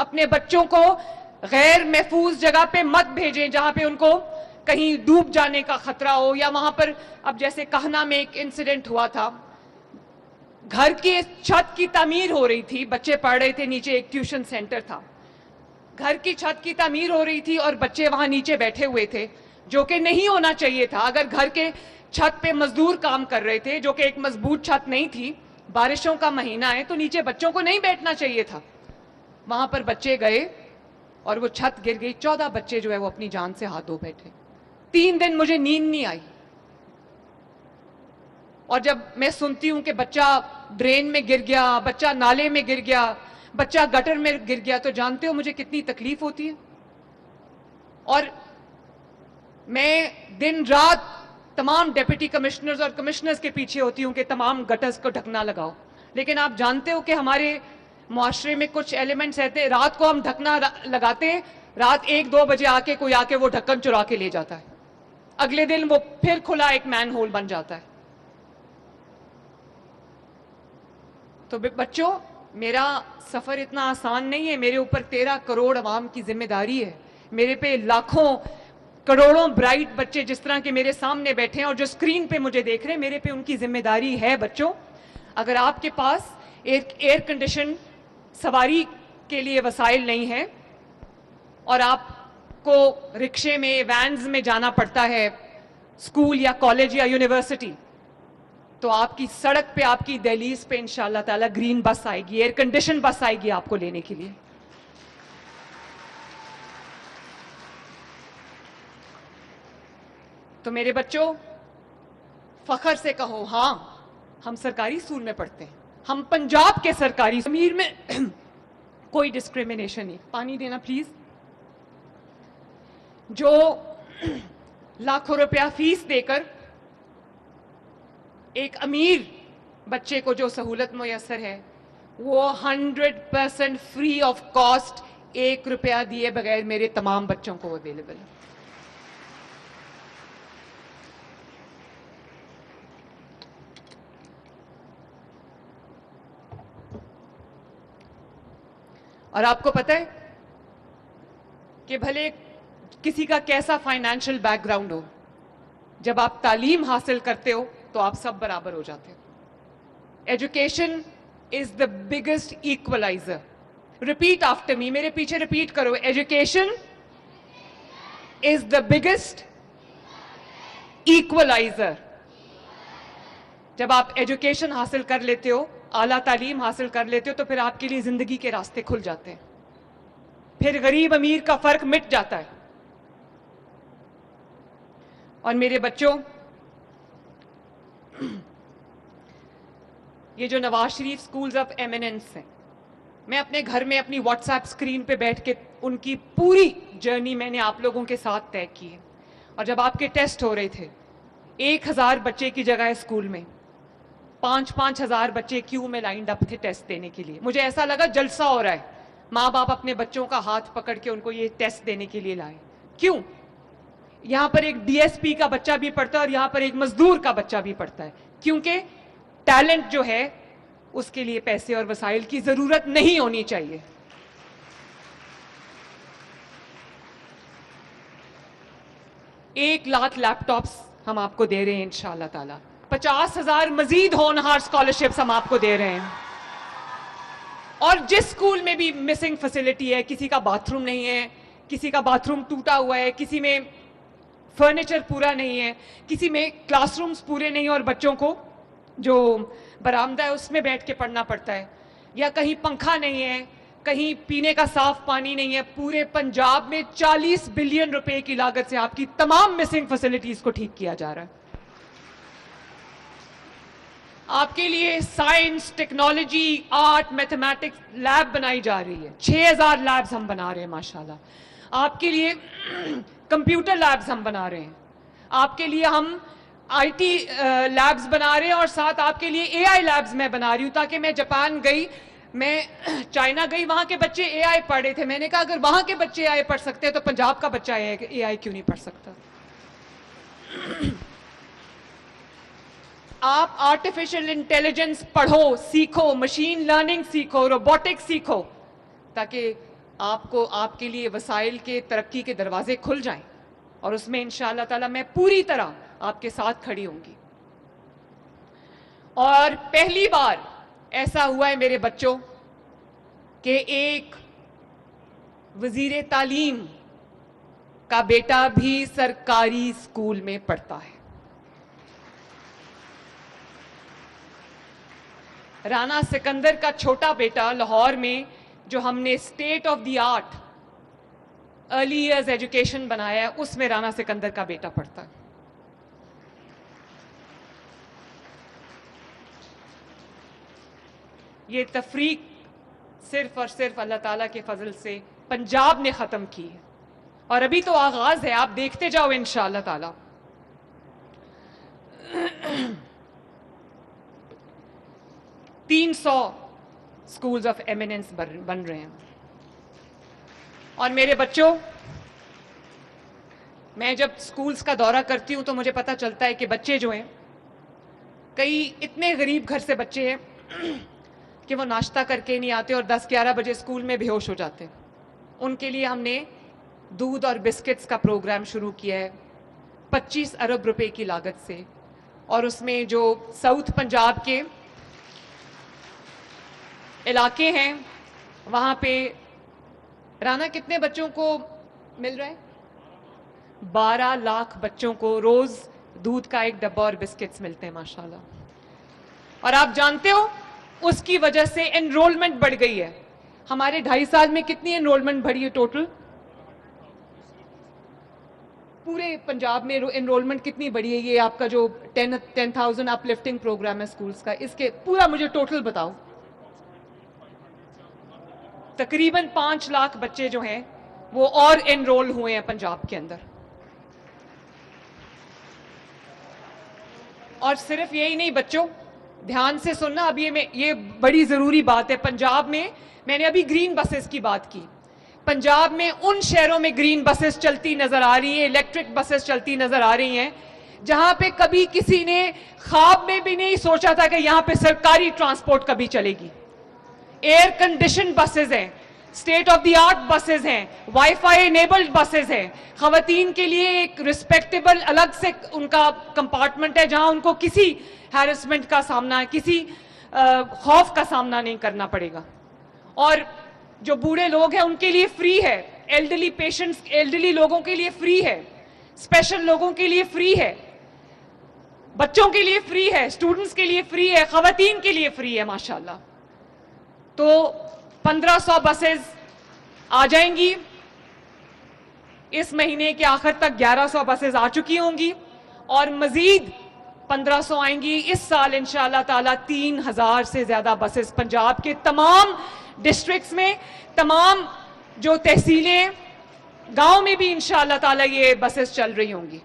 اپنے بچوں کو غیر محفوظ جگہ پہ مت بھیجیں جہاں پہ ان کو کہیں ڈوب جانے کا خطرہ ہو, یا وہاں پر اب جیسے کہنا میں ایک انسیڈنٹ ہوا تھا, گھر کی چھت کی تعمیر ہو رہی تھی, بچے پڑھ رہے تھے, نیچے ایک ٹیوشن سینٹر تھا, گھر کی چھت کی تعمیر ہو رہی تھی اور بچے وہاں نیچے بیٹھے ہوئے تھے, جو کہ نہیں ہونا چاہیے تھا. اگر گھر کے چھت پہ مزدور کام کر رہے تھے, جو کہ ایک مضبوط چھت نہیں تھی, بارشوں کا مہینہ ہے, تو نیچے بچوں کو نہیں بیٹھنا چاہیے تھا. وہاں پر بچے گئے اور وہ چھت گر گئی, 14 بچے جو ہے وہ اپنی جان سے ہاتھ دھو بیٹھے. 3 دن مجھے نیند نہیں آئی. اور جب میں سنتی ہوں کہ بچہ ڈرین میں گر گیا, بچہ نالے میں گر گیا, بچہ گٹر میں گر گیا, تو جانتے ہو مجھے کتنی تکلیف ہوتی ہے. اور میں دن رات تمام ڈیپٹی کمشنرز اور کمشنرز کے پیچھے ہوتی ہوں کہ تمام گٹرز کو ڈھکنا لگاؤ. لیکن آپ جانتے ہو کہ ہمارے معاشرے میں کچھ ایلیمنٹس رہتے ہیں, رات کو ہم ڈھکنا لگاتے ہیں, رات 1-2 بجے کوئی آ کے وہ ڈھکن چرا کے لے جاتا ہے, اگلے دن وہ پھر کھلا ایک مین ہول بن جاتا ہے. تو بچوں, میرا سفر اتنا آسان نہیں ہے. میرے اوپر 13 کروڑ عوام کی ذمہ داری ہے. میرے پہ لاکھوں کروڑوں برائٹ بچے جس طرح کے میرے سامنے بیٹھے ہیں اور جو اسکرین پہ مجھے دیکھ رہے ہیں, میرے پہ ان کی ذمہ داری ہے. بچوں, اگر آپ کے پاس ایئر کنڈیشن سواری کے لیے وسائل نہیں ہے اور آپ کو رکشے میں, وینز میں جانا پڑتا ہے اسکول یا کالج یا یونیورسٹی, تو آپ کی سڑک پہ, آپ کی دہلیز پہ انشاءاللہ تعالی گرین بس آئے گی, ایئر کنڈیشن بس آئے گی آپ کو لینے کے لیے. تو میرے بچوں, فخر سے کہو, ہاں ہم سرکاری اسکول میں پڑھتے ہیں, ہم پنجاب کے سرکاری امیر میں کوئی ڈسکریمنیشن نہیں. پانی دینا پلیز. جو لاکھوں روپیہ فیس دے کر ایک امیر بچے کو جو سہولت میسر ہے, وہ 100% فری آف کاسٹ 1 روپیہ دیے بغیر میرے تمام بچوں کو اویلیبل ہے. اور آپ کو پتہ ہے کہ بھلے کسی کا کیسا فائنینشل بیک گراؤنڈ ہو, جب آپ تعلیم حاصل کرتے ہو تو آپ سب برابر ہو جاتے ہو. Education is the biggest equaliser. Repeat after me, میرے پیچھے ریپیٹ کرو. Education is the biggest equaliser. جب آپ ایجوکیشن حاصل کر لیتے ہو, اعلیٰ تعلیم حاصل کر لیتے ہو, تو پھر آپ کے لیے زندگی کے راستے کھل جاتے ہیں. پھر غریب امیر کا فرق مٹ جاتا ہے. اور میرے بچوں, یہ جو Nawaz Sharif schools of eminence ہیں, میں اپنے گھر میں اپنی واٹس ایپ اسکرین پہ بیٹھ کے ان کی پوری جرنی میں نے آپ لوگوں کے ساتھ طے کی ہے. اور جب آپ کے ٹیسٹ ہو رہے تھے, 1000 بچے کی جگہ اسکول میں 5-5 ہزار بچے کیوں میں لائنڈ اپ تھے ٹیسٹ دینے کے لیے. مجھے ایسا لگا جلسہ ہو رہا ہے. ماں باپ اپنے بچوں کا ہاتھ پکڑ کے ان کو یہ ٹیسٹ دینے کے لیے لائے. کیوں؟ یہاں پر ایک ڈی ایس پی کا بچہ بھی پڑھتا ہے اور یہاں پر ایک مزدور کا بچہ بھی پڑھتا ہے, کیونکہ ٹیلنٹ جو ہے اس کے لیے پیسے اور وسائل کی ضرورت نہیں ہونی چاہیے. ایک لاکھ لیپ ٹاپس ہم آپ کو دے رہے ہیں انشاءاللہ تعالی. 50,000 مزید ہونہار اسکالرشپس ہم آپ کو دے رہے ہیں. اور جس اسکول میں بھی مسنگ فیسلٹی ہے, کسی کا باتھ روم نہیں ہے, کسی کا باتھ روم ٹوٹا ہوا ہے, کسی میں فرنیچر پورا نہیں ہے, کسی میں کلاس رومز پورے نہیں ہیں اور بچوں کو جو برآمدہ ہے اس میں بیٹھ کے پڑھنا پڑتا ہے, یا کہیں پنکھا نہیں ہے, کہیں پینے کا صاف پانی نہیں ہے, پورے پنجاب میں 40 بلین روپے کی لاگت سے آپ کی تمام مسنگ فیسلٹیز کو ٹھیک کیا جا رہا ہے. آپ کے لیے science, technology, art, mathematics lab بنائی جا رہی ہے. 6000 لیبز ہم بنا رہے ہیں ماشاءاللہ. آپ کے لیے کمپیوٹر لیبز ہم بنا رہے ہیں. آپ کے لیے ہم آئی ٹی لیبز بنا رہے ہیں, اور ساتھ آپ کے لیے اے آئی لیبز میں بنا رہی ہوں, تاکہ میں جاپان گئی, میں چائنا گئی, وہاں کے بچے اے آئی پڑھ رہے تھے. میں نے کہا اگر وہاں کے بچے اے آئی پڑھ سکتے ہیں تو پنجاب کا بچہ اے آئی کیوں نہیں پڑھ سکتا. آپ آرٹیفیشل انٹیلیجنس پڑھو, سیکھو, مشین لرننگ سیکھو, روبوٹکس سیکھو, تاکہ آپ کو آپ کے لیے وسائل کے ترقی کے دروازے کھل جائیں اور اس میں انشاءاللہ تعالی میں پوری طرح آپ کے ساتھ کھڑی ہوں گی. اور پہلی بار ایسا ہوا ہے میرے بچوں کہ ایک وزیر تعلیم کا بیٹا بھی سرکاری اسکول میں پڑھتا ہے. رانا سکندر کا چھوٹا بیٹا لاہور میں جو ہم نے state of the art early years education بنایا ہے, اس میں رانا سکندر کا بیٹا پڑھتا ہے. یہ تفریق صرف اور صرف اللہ تعالیٰ کے فضل سے پنجاب نے ختم کی ہے, اور ابھی تو آغاز ہے, آپ دیکھتے جاؤ انشاءاللہ تعالیٰ. 300 اسکولز آف ایمیننس بن رہے ہیں. اور میرے بچوں, میں جب اسکولز کا دورہ کرتی ہوں تو مجھے پتہ چلتا ہے کہ بچے جو ہیں, کئی اتنے غریب گھر سے بچے ہیں کہ وہ ناشتہ کر کے نہیں آتے اور 10-11 بجے اسکول میں بے ہوش ہو جاتے ہیں. ان کے لیے ہم نے دودھ اور بسکٹس کا پروگرام شروع کیا ہے 25 ارب روپے کی لاگت سے, اور اس میں جو ساؤتھ پنجاب کے علاقے ہیں وہاں پہ رانا کتنے بچوں کو مل رہا ہے؟ 12 لاکھ بچوں کو روز دودھ کا ایک ڈبہ اور بسکٹس ملتے ہیں ماشاءاللہ. اور آپ جانتے ہو اس کی وجہ سے انرولمنٹ بڑھ گئی ہے. ہمارے 2.5 سال میں کتنی انرولمنٹ بڑھی ہے ٹوٹل؟ پورے پنجاب میں انرولمنٹ کتنی بڑھی ہے؟ یہ آپ کا جو 10,000 اپ لفٹنگ پروگرام ہے اسکولز کا, اس کے پورا مجھے ٹوٹل بتاؤ. تقریباً 5 لاکھ بچے جو ہیں وہ اور انرول ہوئے ہیں پنجاب کے اندر. اور صرف یہی نہیں بچوں, دھیان سے سننا, اب یہ بڑی ضروری بات ہے. پنجاب میں نے ابھی گرین بسز کی بات کی. پنجاب میں ان شہروں میں گرین بسز چلتی نظر آ رہی ہیں, الیکٹرک بسز چلتی نظر آ رہی ہیں جہاں پہ کبھی کسی نے خواب میں بھی نہیں سوچا تھا کہ یہاں پہ سرکاری ٹرانسپورٹ کبھی چلے گی. ایئر کنڈیشن بسز ہیں, state of the art buses ہیں, وائی فائی انیبلڈ بسز ہیں. خواتین کے لیے ایک رسپیکٹیبل الگ سے ان کا کمپارٹمنٹ ہے جہاں ان کو کسی ہیرسمنٹ کا سامنا, کسی خوف کا سامنا نہیں کرنا پڑے گا. اور جو بوڑھے لوگ ہیں ان کے لیے فری ہے, ایلڈرلی پیشنٹس, ایلڈرلی لوگوں کے لیے فری ہے, اسپیشل لوگوں کے لیے فری ہے, بچوں کے لیے فری ہے, اسٹوڈنٹس کے لیے فری ہے, خواتین کے لیے فری ہے ماشاءاللہ. تو 1500 بسز آ جائیں گی. اس مہینے کے آخر تک 1100 بسز آ چکی ہوں گی اور مزید 1500 آئیں گی. اس سال انشاءاللہ تعالیٰ 3000 سے زیادہ بسز پنجاب کے تمام ڈسٹرکٹس میں, تمام جو تحصیلیں, گاؤں میں بھی انشاءاللہ تعالیٰ یہ بسز چل رہی ہوں گی.